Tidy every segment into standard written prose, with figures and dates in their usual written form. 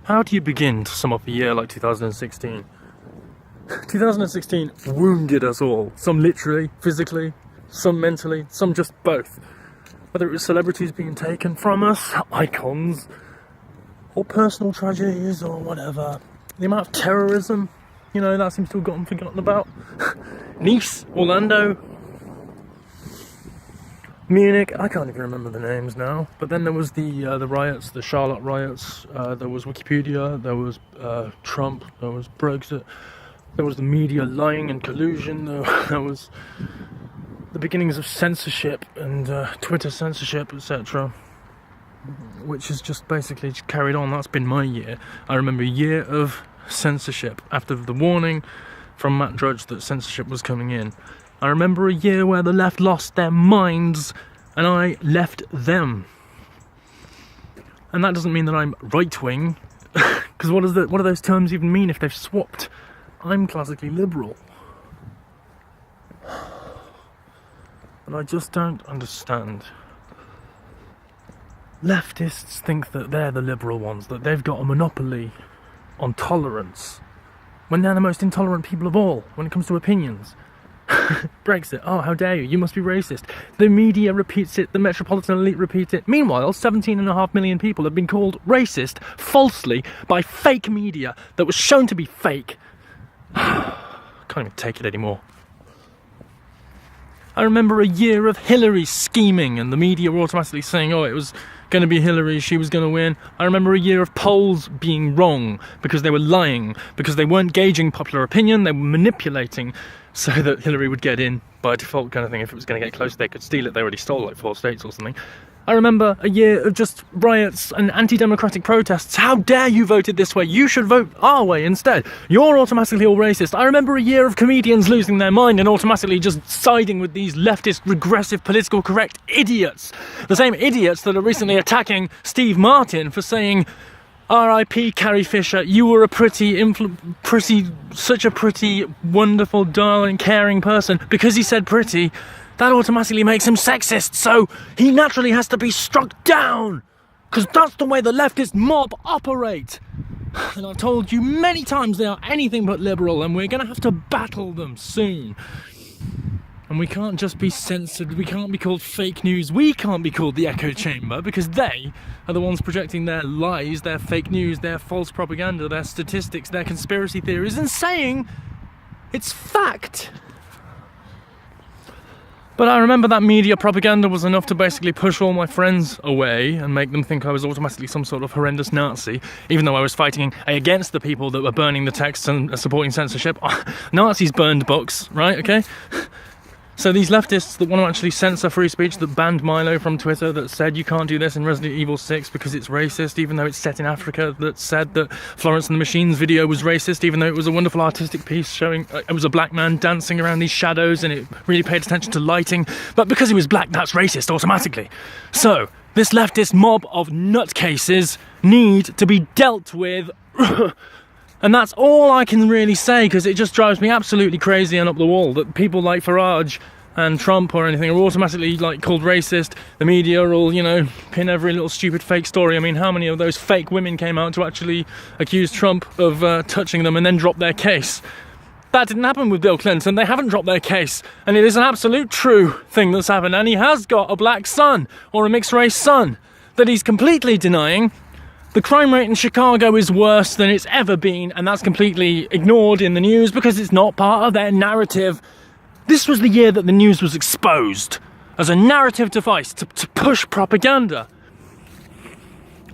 How do you begin to sum up a year like 2016? 2016 wounded us all. Some literally, physically, some mentally, some just both. Whether it was celebrities being taken from us, icons, or personal tragedies, or whatever. The amount of terrorism, that seems to have gotten forgotten about. Nice, Orlando, Munich, I can't even remember the names now. But then there was the riots, the Charlotte riots, there was Wikipedia, there was Trump, there was Brexit, there was the media lying and collusion, there was the beginnings of censorship and Twitter censorship, etc. Which has just basically carried on. That's been my year. I remember a year of censorship after the warning from Matt Drudge that censorship was coming in. I remember a year where the left lost their minds and I left them. And that doesn't mean that I'm right-wing, because what do those terms even mean if they've swapped? I'm classically liberal. And I just don't understand. Leftists think that they're the liberal ones, that they've got a monopoly on tolerance, when they're the most intolerant people of all when it comes to opinions. Brexit, oh how dare you, you must be racist. The media repeats it, the metropolitan elite repeat it. Meanwhile, 17.5 million people have been called racist falsely by fake media that was shown to be fake. Can't even take it anymore. I remember a year of Hillary scheming and the media were automatically saying, oh, it was going to be Hillary, she was going to win. I remember a year of polls being wrong because they were lying, because they weren't gauging popular opinion, they were manipulating so that Hillary would get in by default kind of thing. If it was going to get close, they could steal it. They already stole like 4 states or something. I remember a year of just riots and anti-democratic protests. How dare you voted this way? You should vote our way instead. You're automatically all racist. I remember a year of comedians losing their mind and automatically just siding with these leftist, regressive, political correct idiots. The same idiots that are recently attacking Steve Martin for saying, R.I.P. Carrie Fisher, you were such a pretty, wonderful, darling, caring person. Because he said pretty, that automatically makes him sexist, so he naturally has to be struck down, because that's the way the leftist mob operate. And I've told you many times they are anything but liberal, and we're going to have to battle them soon. And we can't just be censored, we can't be called fake news, we can't be called the echo chamber, because they are the ones projecting their lies, their fake news, their false propaganda, their statistics, their conspiracy theories, and saying it's fact. But I remember that media propaganda was enough to basically push all my friends away and make them think I was automatically some sort of horrendous Nazi, even though I was fighting against the people that were burning the texts and supporting censorship. Nazis burned books, right? Okay? So these leftists that want to actually censor free speech, that banned Milo from Twitter, that said you can't do this in Resident Evil 6 because it's racist, even though it's set in Africa, that said that Florence and the Machine's video was racist, even though it was a wonderful artistic piece showing it was a black man dancing around these shadows and it really paid attention to lighting, but because he was black, that's racist automatically. So this leftist mob of nutcases need to be dealt with. And that's all I can really say, because it just drives me absolutely crazy and up the wall that people like Farage and Trump or anything are automatically like called racist. The media will, pin every little stupid fake story. I mean, how many of those fake women came out to actually accuse Trump of touching them and then drop their case? That didn't happen with Bill Clinton. They haven't dropped their case. And it is an absolute true thing that's happened. And he has got a black son or a mixed race son that he's completely denying. The crime rate in Chicago is worse than it's ever been, and that's completely ignored in the news because it's not part of their narrative. This was the year that the news was exposed as a narrative device to push propaganda.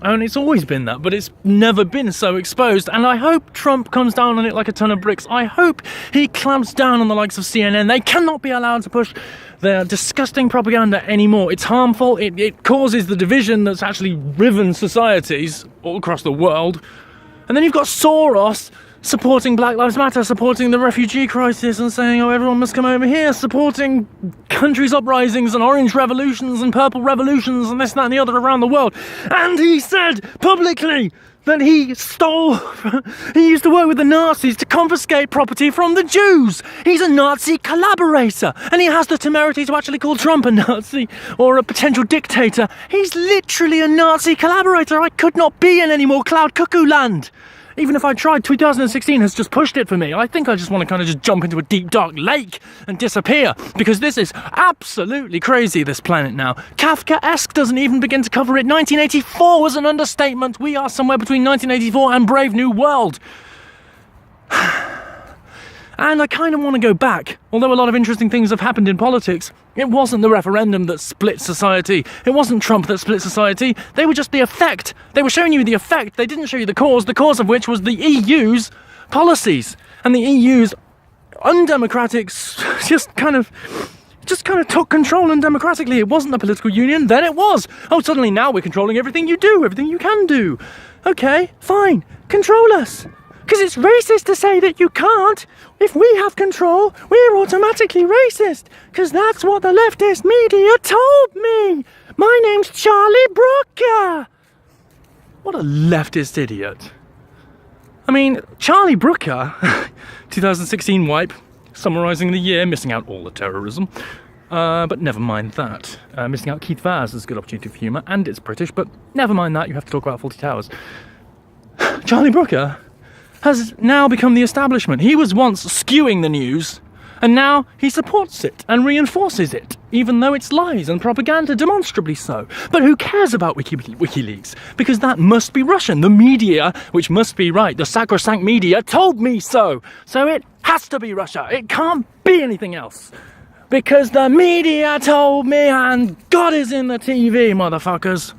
And it's always been that, but it's never been so exposed. And I hope Trump comes down on it like a ton of bricks. I hope he clamps down on the likes of CNN. They cannot be allowed to push their disgusting propaganda anymore. It's harmful. It causes the division that's actually riven societies all across the world. And then you've got Soros supporting Black Lives Matter, supporting the refugee crisis and saying, oh, everyone must come over here, supporting countries' uprisings and orange revolutions and purple revolutions and this, that and the other around the world. And he said publicly that he stole, he used to work with the Nazis to confiscate property from the Jews. He's a Nazi collaborator, and he has the temerity to actually call Trump a Nazi or a potential dictator. He's literally a Nazi collaborator. I could not be in any more cloud cuckoo land. Even if I tried, 2016 has just pushed it for me. I think I just want to kind of just jump into a deep, dark lake and disappear, because this is absolutely crazy, this planet now. Kafkaesque doesn't even begin to cover it. 1984 was an understatement. We are somewhere between 1984 and Brave New World. And I kind of want to go back. Although a lot of interesting things have happened in politics, it wasn't the referendum that split society. It wasn't Trump that split society. They were just the effect. They were showing you the effect. They didn't show you the cause of which was the EU's policies. And the EU's undemocratic just kind of took control undemocratically. It wasn't a political union, then it was. Oh, suddenly now we're controlling everything you do, everything you can do. Okay, fine, control us. Because it's racist to say that you can't. If we have control, we're automatically racist. Because that's what the leftist media told me. My name's Charlie Brooker. What a leftist idiot. I mean, Charlie Brooker, 2016 wipe, summarising the year, missing out all the terrorism. But never mind that. Missing out Keith Vaz is a good opportunity for humour, and it's British, but never mind that, you have to talk about Fawlty Towers. Charlie Brooker has now become the establishment. He was once skewing the news, and now he supports it and reinforces it, even though it's lies and propaganda, demonstrably so. But who cares about WikiLeaks? Because that must be Russian. The media, which must be right, the sacrosanct media, told me so. So it has to be Russia. It can't be anything else. Because the media told me, and God is in the TV, motherfuckers.